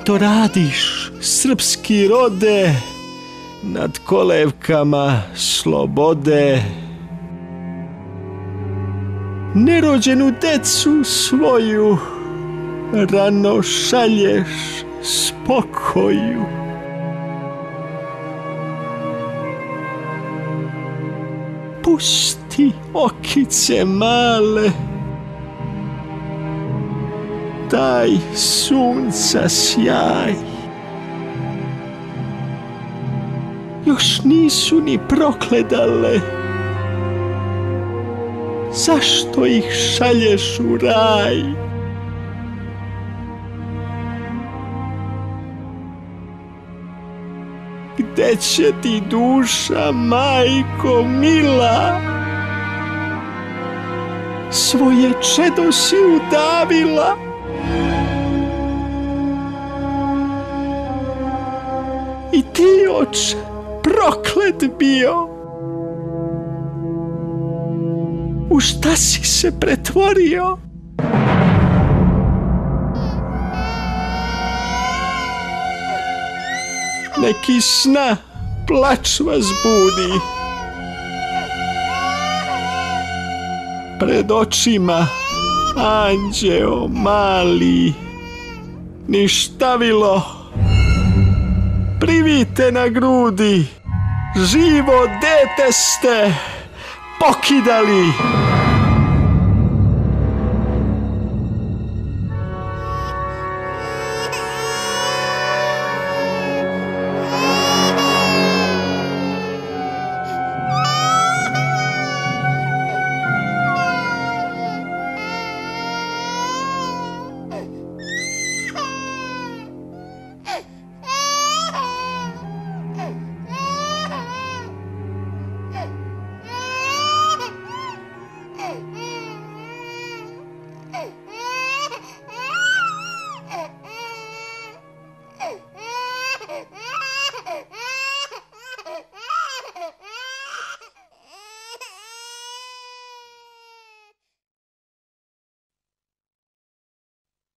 to radiš, srpski rode, nad kolevkama slobode? Nerođenu decu svoju rano šalješ spokoju. Pusti okice male, daj sunca sjaj. Još nisu ni prokledale, zašto ih šalješ u raj? Gde će ti duša, majko mila? Svoje čedo si udavila. I ti, oče, proklet bio. U šta si se pretvorio? Neki sna plač vas budi. Pred očima anđeo mali, ništavilo, privite na grudi, živo dete ste pokidali.